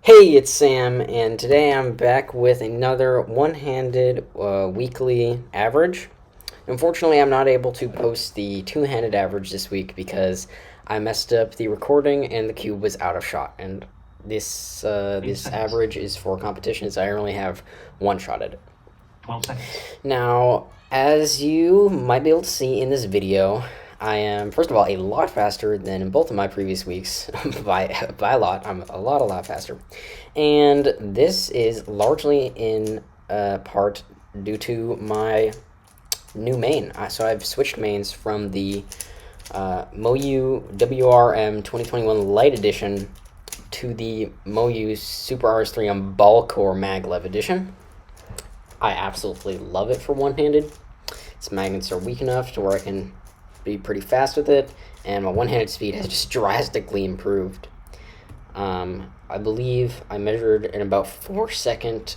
Hey, it's Sam, and today I'm back with another one-handed weekly average. Unfortunately, I'm not able to post the two-handed average this week because I messed up the recording and the cube was out of shot. And this average is for competitions. I only have one shot at it. 12 seconds. Now, as you might be able to see in this video, I am, first of all, a lot faster than in both of my previous weeks. by a lot. I'm a lot faster. And this is largely in part due to my new main. So I've switched mains from the MoYu WRM 2021 Lite Edition to the MoYu Super RS3 on Ball Core Maglev Edition. I absolutely love it for one-handed. Its magnets are weak enough to where I can be pretty fast with it, and my one-handed speed has just drastically improved. I believe I measured an about 4-second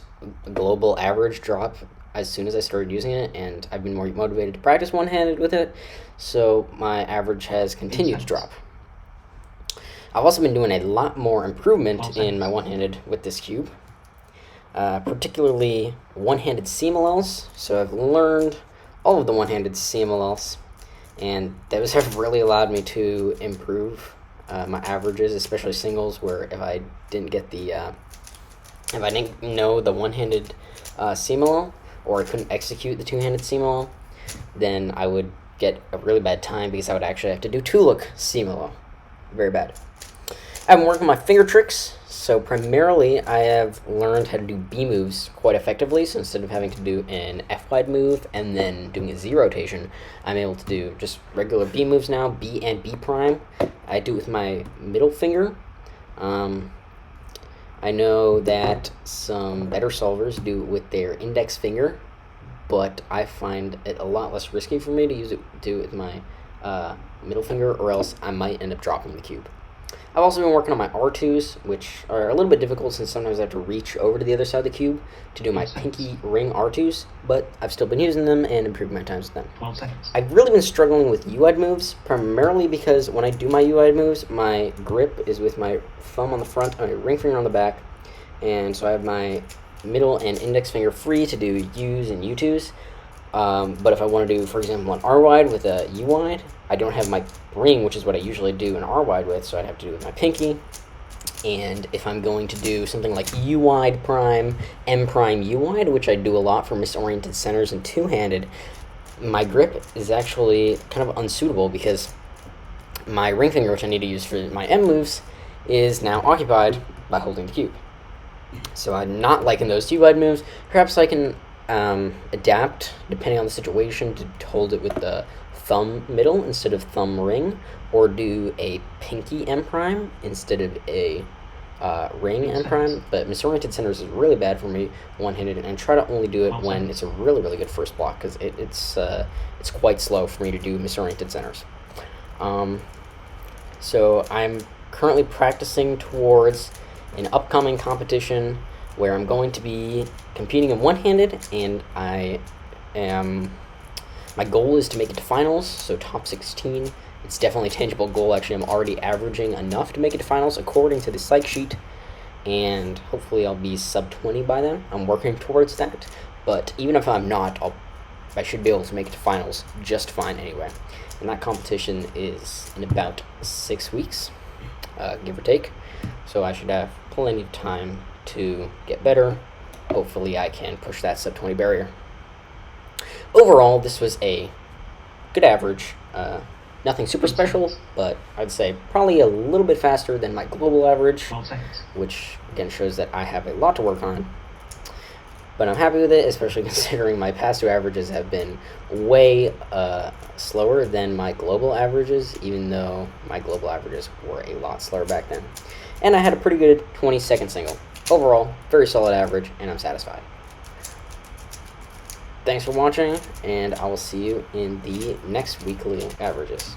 global average drop as soon as I started using it, and I've been more motivated to practice one-handed with it, so my average has continued to drop. I've also been doing a lot more improvement in my one-handed with this cube, particularly one-handed CMLLs. So I've learned all of the one-handed CMLLs, and those have really allowed me to improve my averages, especially singles, where if I didn't get the if I didn't know the one-handed CMLL, or I couldn't execute the two-handed CMLL, then I would get a really bad time because I would actually have to do two-look CMLL. Very bad. I've been working my finger tricks, so primarily I have learned how to do B moves quite effectively. So instead of having to do an F-wide move and then doing a Z rotation, I'm able to do just regular B moves now, B and B prime. I do it with my middle finger. I know that some better solvers do it with their index finger, but I find it a lot less risky for me to do it with my middle finger, or else I might end up dropping the cube. I've also been working on my R2s, which are a little bit difficult since sometimes I have to reach over to the other side of the cube to do my pinky ring R2s, but I've still been using them and improving my times with them. 12 seconds. I've really been struggling with U-wide moves, primarily because when I do my U-wide moves, my grip is with my thumb on the front and my ring finger on the back, and so I have my middle and index finger free to do U's and U2s. But if I want to do, for example, an R-wide with a U-wide, I don't have my ring, which is what I usually do an R-wide with, so I'd have to do it with my pinky. And if I'm going to do something like U-wide prime, M prime U-wide, which I do a lot for misoriented centers and two-handed, my grip is actually kind of unsuitable because my ring finger, which I need to use for my M moves, is now occupied by holding the cube. So I'm not liking those U-wide moves. Perhaps I can adapt depending on the situation to hold it with the thumb middle instead of thumb ring, or do a pinky M prime instead of a ring M prime. But misoriented centers is really bad for me one-handed, and try to only do it when it's a really good first block, because it's quite slow for me to do misoriented centers. So I'm currently practicing towards an upcoming competition where I'm going to be competing in one-handed, and my goal is to make it to finals, so top 16. It's definitely a tangible goal. Actually, I'm already averaging enough to make it to finals according to the psych sheet, and hopefully I'll be sub 20 by then. I'm working towards that, but even if I'm not, I should be able to make it to finals just fine anyway. And that competition is in about 6 weeks, give or take, so I should have plenty of time to get better. Hopefully I can push that sub 20 barrier. Overall, this was a good average. Nothing super special, but I'd say probably a little bit faster than my global average, which again shows that I have a lot to work on. But I'm happy with it, especially considering my past two averages have been way slower than my global averages, even though my global averages were a lot slower back then. And I had a pretty good 20-second single. Overall, very solid average, and I'm satisfied. Thanks for watching, and I will see you in the next weekly averages.